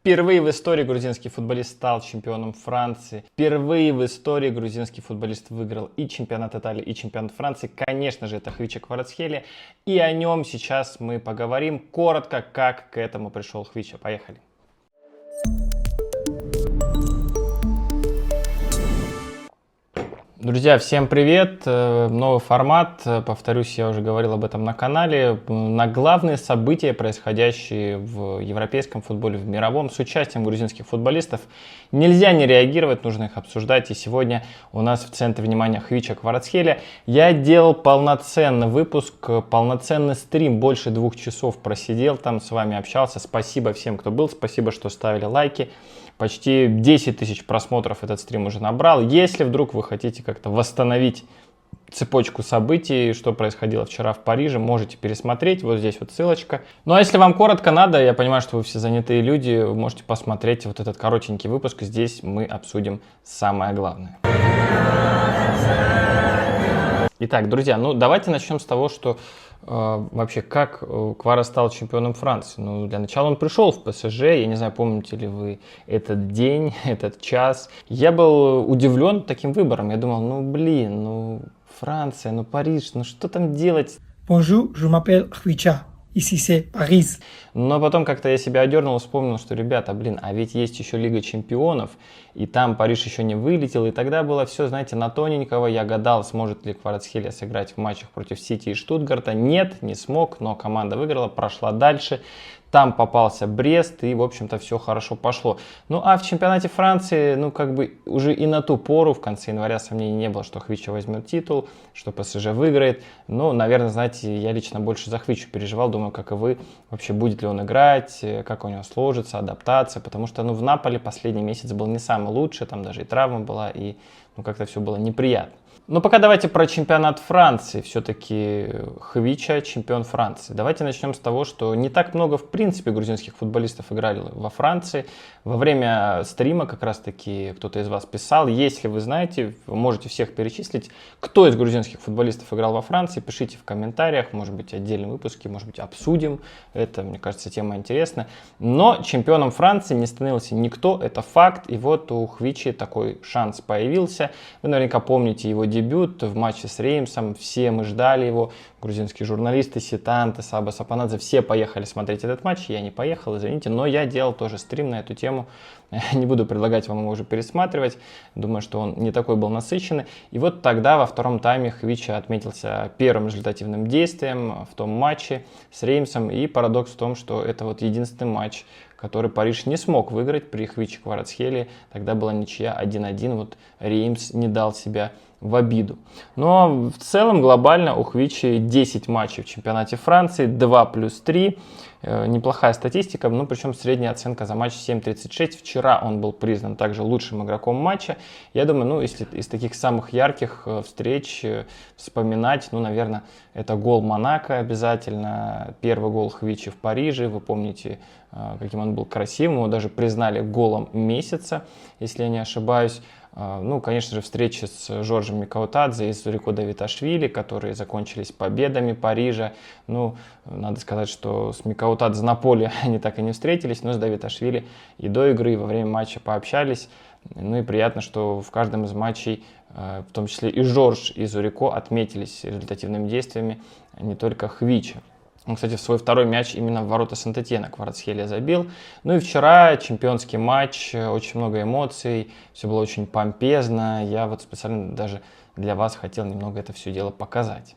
Впервые в истории грузинский футболист стал чемпионом Франции. Впервые в истории грузинский футболист выиграл и чемпионат Италии, и чемпионат Франции. Конечно же, это Хвича Кварацхелия. И о нем сейчас мы поговорим коротко, как к этому пришел Хвича. Поехали. Друзья, всем привет! Новый формат. Повторюсь, я уже говорил об этом на канале. На главные события, происходящие в европейском футболе, в мировом, с участием грузинских футболистов, нельзя не реагировать, нужно их обсуждать. И сегодня у нас в центре внимания Хвича Кварацхелия. Я делал полноценный выпуск, полноценный стрим, больше 2 часов просидел там, с вами общался. Спасибо всем, кто был, спасибо, что ставили лайки. Почти 10 тысяч просмотров этот стрим уже набрал. Если вдруг вы хотите как-то восстановить цепочку событий, что происходило вчера в Париже, можете пересмотреть. Вот здесь вот ссылочка. Ну а если вам коротко надо, я понимаю, что вы все занятые люди, вы можете посмотреть вот этот коротенький выпуск. Здесь мы обсудим самое главное. Итак, друзья, ну давайте начнем с того, что вообще, как Квара стал чемпионом Франции? Ну, для начала он пришел в ПСЖ, я не знаю, помните ли вы этот день, этот час. Я был удивлен таким выбором, я думал, ну блин, ну Франция, ну Париж, ну что там делать? Bonjour, je m'appelle Хвича. Ici c'est Paris. Но потом как-то я себя одернул, вспомнил, что, ребята, блин, а ведь есть еще Лига Чемпионов, и там Париж еще не вылетел, и тогда было все, знаете, на тоненького. Я гадал, сможет ли Кварацхелия сыграть в матчах против Сити и Штутгарта. Нет, не смог, но команда выиграла, прошла дальше. Там попался Брест, и, в общем-то, все хорошо пошло. Ну, а в чемпионате Франции, ну, как бы уже и на ту пору, в конце января, сомнений не было, что Хвича возьмет титул, что ПСЖ выиграет. Ну, наверное, знаете, я лично больше за Хвичу переживал, думаю, как и вы, вообще будет ли он играть, как у него сложится, адаптация, потому что, ну, в Наполе последний месяц был не самый лучший, там даже и травма была, и, ну, как-то все было неприятно. Но пока давайте про чемпионат Франции. Все-таки Хвича чемпион Франции. Давайте начнем с того, что не так много, в принципе, грузинских футболистов играли во Франции. Во время стрима как раз-таки кто-то из вас писал. Если вы знаете, вы можете всех перечислить, кто из грузинских футболистов играл во Франции. Пишите в комментариях, может быть, отдельные выпуски, может быть, обсудим. Это, мне кажется, тема интересная. Но чемпионом Франции не становился никто, это факт. И вот у Хвичи такой шанс появился. Вы наверняка помните его дебют в матче с Реймсом, все мы ждали его, грузинские журналисты, Ситанте, Саба Сапанадзе, все поехали смотреть этот матч, я не поехал, извините, но я делал тоже стрим на эту тему, не буду предлагать вам его уже пересматривать, думаю, что он не такой был насыщенный. И вот тогда во втором тайме Хвича отметился первым результативным действием в том матче с Реймсом, и парадокс в том, что это вот единственный матч, который Париж не смог выиграть при Хвиче Кварацхелии, тогда была ничья 1-1, вот Реймс не дал себя в обиду. Но в целом глобально у Хвичи 10 матчей в чемпионате Франции, 2+3. Неплохая статистика, ну причем средняя оценка за матч 7.36. Вчера он был признан также лучшим игроком матча. Я думаю, ну если из таких самых ярких встреч вспоминать, ну наверное, это гол Монако обязательно. Первый гол Хвичи в Париже, вы помните, каким он был красивым. Его даже признали голом месяца, если я не ошибаюсь. Ну, конечно же, встречи с Жоржем Микаутадзе и Зурико Давиташвили, которые закончились победами Парижа. Ну, надо сказать, что с Микаутадзе на поле они так и не встретились, но с Давиташвили и до игры, и во время матча пообщались. Ну и приятно, что в каждом из матчей, в том числе и Жорж, и Зурико, отметились результативными действиями, не только Хвича. Он, кстати, в свой второй мяч именно в ворота Сент-Этьена Кварацхелия забил. Ну и вчера чемпионский матч, очень много эмоций, все было очень помпезно. Я вот специально даже для вас хотел немного это все дело показать.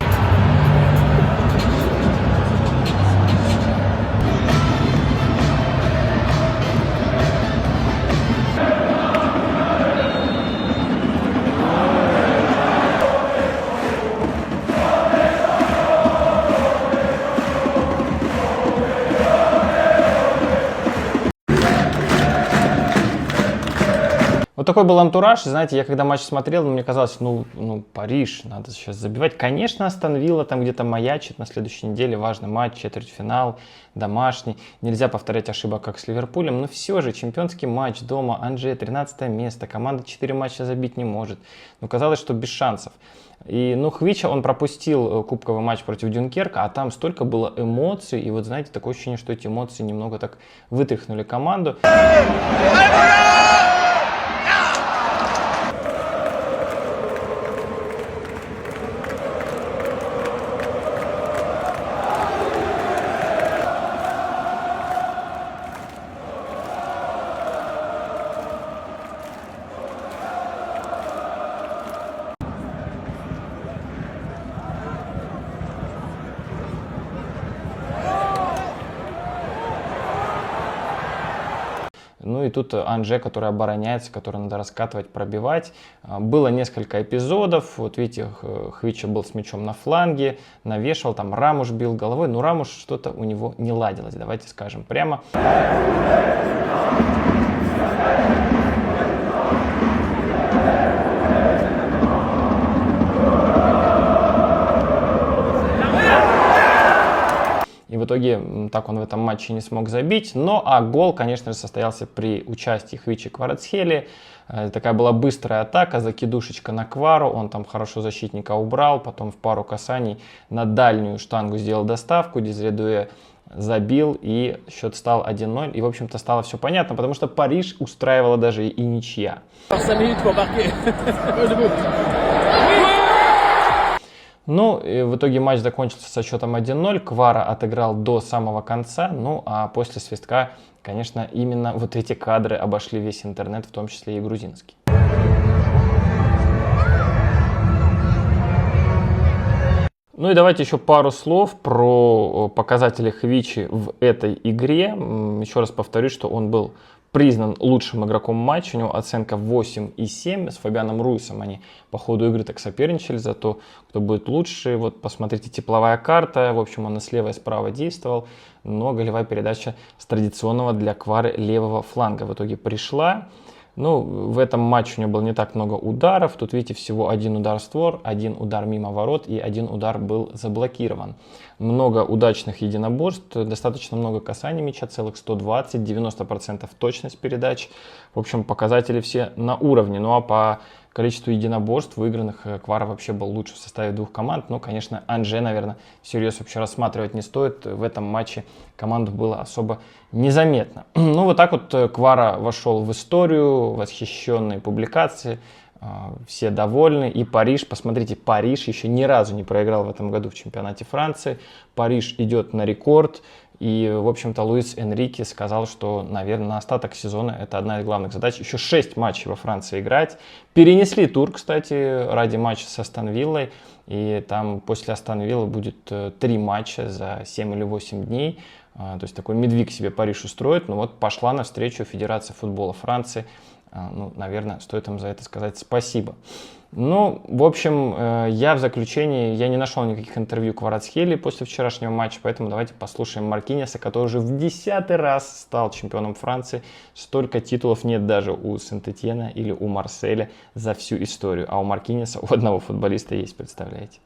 Вот такой был антураж, знаете, я когда матч смотрел, мне казалось, ну, Париж, надо сейчас забивать. Конечно, Астон Вилла там где-то маячит на следующей неделе, важный матч, четвертьфинал, домашний. Нельзя повторять ошибок, как с Ливерпулем, но все же чемпионский матч дома, Анже, 13 место, команда 4 матча забить не может. Но казалось, что без шансов. И, ну, Хвича, он пропустил кубковый матч против Дюнкерка, а там столько было эмоций, и вот, знаете, такое ощущение, что эти эмоции немного так вытряхнули команду. Ну и тут Анже, который обороняется, который надо раскатывать, пробивать. Было несколько эпизодов. Вот видите, Хвича был с мячом на фланге, навешивал, там Рамуш бил головой. Но Рамуш что-то у него не ладилось, давайте скажем прямо. И в итоге так он в этом матче не смог забить. Но гол, конечно же, состоялся при участии Хвичи Кварацхелии. Такая была быстрая атака, закидушечка на Квару. Он там хорошо защитника убрал. Потом в пару касаний на дальнюю штангу сделал доставку. Дезире Дуэ забил, и счет стал 1-0. И, в общем-то, стало все понятно, потому что Париж устраивала даже и ничья. Ну, и в итоге матч закончился со счетом 1-0. Квара отыграл до самого конца. Ну, а после свистка, конечно, именно вот эти кадры обошли весь интернет, в том числе и грузинский. Ну и давайте еще пару слов про показатели Хвичи в этой игре. Еще раз повторюсь, что он был признан лучшим игроком матча, у него оценка 8,7, с Фабианом Руисом они по ходу игры так соперничали за то, кто будет лучше. Вот посмотрите, тепловая карта, в общем, он и слева, и справа действовал, но голевая передача с традиционного для Квары левого фланга в итоге пришла. Ну, в этом матче у него было не так много ударов. Тут, видите, всего один удар в створ, один удар мимо ворот и один удар был заблокирован. Много удачных единоборств, достаточно много касаний мяча, целых 120, 90% точность передач. В общем, показатели все на уровне. Ну, а по количеству единоборств выигранных Квара вообще был лучше в составе двух команд. Но, конечно, Анже, наверное, всерьез вообще рассматривать не стоит. В этом матче команду было особо незаметно. Ну, вот так вот Квара вошел в историю, восхищенные публикации, все довольны. И Париж, посмотрите, Париж еще ни разу не проиграл в этом году в чемпионате Франции. Париж идет на рекорд. И, в общем-то, Луис Энрике сказал, что, наверное, на остаток сезона это одна из главных задач. Еще 6 матчей во Франции играть. Перенесли тур, кстати, ради матча с Астон Виллой. И там после Астон Виллы будет 3 матча за 7 или 8 дней. То есть такой медвиг себе Париж устроит. Но вот пошла навстречу Федерация футбола Франции. Ну, наверное, стоит им за это сказать спасибо. Ну, в общем, я в заключении, я не нашел никаких интервью Кварацхелии после вчерашнего матча, поэтому давайте послушаем Маркинеса, который уже в 10-й раз стал чемпионом Франции. Столько титулов нет даже у Сент-Этьена или у Марселя за всю историю, а у Маркинеса у одного футболиста есть, представляете?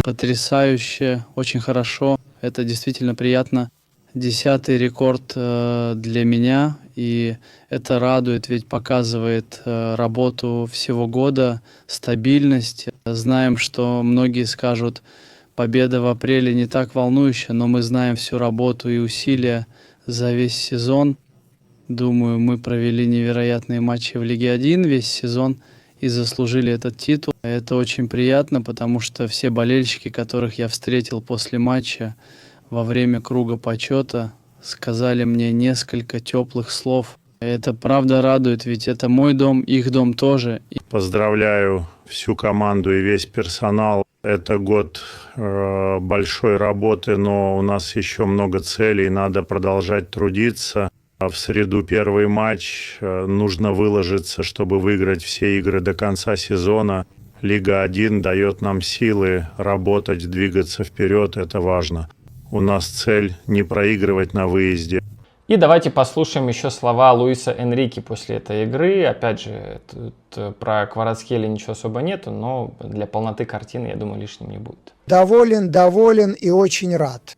Потрясающе, очень хорошо. Это действительно приятно. 10-й рекорд для меня, и это радует, ведь показывает работу всего года, стабильность. Знаем, что многие скажут, победа в апреле не так волнующая, но мы знаем всю работу и усилия за весь сезон. Думаю, мы провели невероятные матчи в Лиге 1 весь сезон и заслужили этот титул. Это очень приятно, потому что все болельщики, которых я встретил после матча во время круга почета, сказали мне несколько теплых слов. Это правда радует, ведь это мой дом, их дом тоже. Поздравляю всю команду и весь персонал Это год большой работы, но у нас еще много целей, надо продолжать трудиться. А в среду первый матч, нужно выложиться, чтобы выиграть все игры до конца сезона. Лига 1 дает нам силы работать, двигаться вперед, это важно. У нас цель не проигрывать на выезде. И давайте послушаем еще слова Луиса Энрике после этой игры. Опять же, тут про Кварацхелиа ничего особо нету, но для полноты картины, я думаю, лишним не будет. Доволен и очень рад.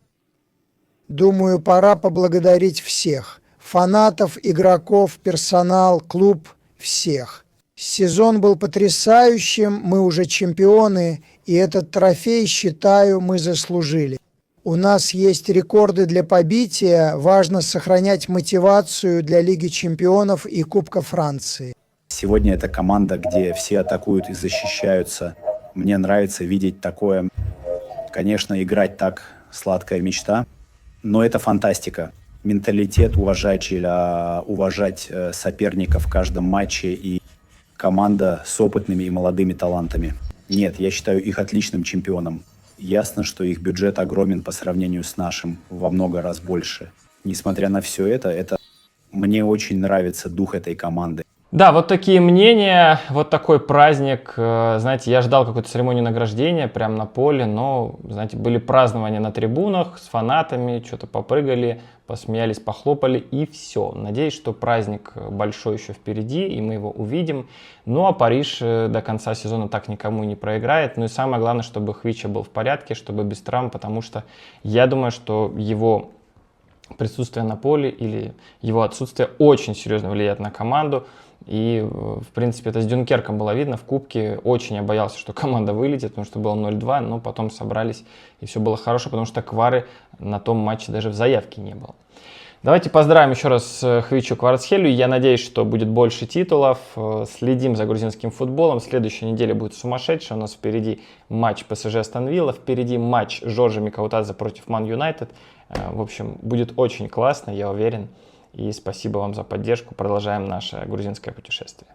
Думаю, пора поблагодарить всех. Фанатов, игроков, персонал, клуб, всех. Сезон был потрясающим, мы уже чемпионы, и этот трофей, считаю, мы заслужили. У нас есть рекорды для побития, важно сохранять мотивацию для Лиги чемпионов и Кубка Франции. Сегодня это команда, где все атакуют и защищаются. Мне нравится видеть такое. Конечно, играть так – сладкая мечта, но это фантастика. Менталитет уважать соперника в каждом матче и команда с опытными и молодыми талантами. Нет, я считаю их отличным чемпионом. Ясно, что их бюджет огромен по сравнению с нашим, во много раз больше. Несмотря на все это мне очень нравится дух этой команды. Да, вот такие мнения, вот такой праздник. Знаете, я ждал какую-то церемонию награждения прямо на поле, но, знаете, были празднования на трибунах с фанатами, что-то попрыгали, посмеялись, похлопали и все. Надеюсь, что праздник большой еще впереди, и мы его увидим. Ну а Париж до конца сезона так никому не проиграет. Ну и самое главное, чтобы Хвича был в порядке, чтобы без травм, потому что я думаю, что его присутствие на поле или его отсутствие очень серьезно влияет на команду. И, в принципе, это с Дюнкерком было видно. В Кубке очень я боялся, что команда вылетит, потому что было 0-2, но потом собрались, и все было хорошо, потому что Квары на том матче даже в заявке не было. Давайте поздравим еще раз Хвичу Кварацхелию. Я надеюсь, что будет больше титулов. Следим за грузинским футболом. Следующая неделя будет сумасшедшая. У нас впереди матч ПСЖ Астон Вилла, впереди матч Жоржа Микаутадзе против Ман Юнайтед. В общем, будет очень классно, я уверен. И спасибо вам за поддержку. Продолжаем наше грузинское путешествие.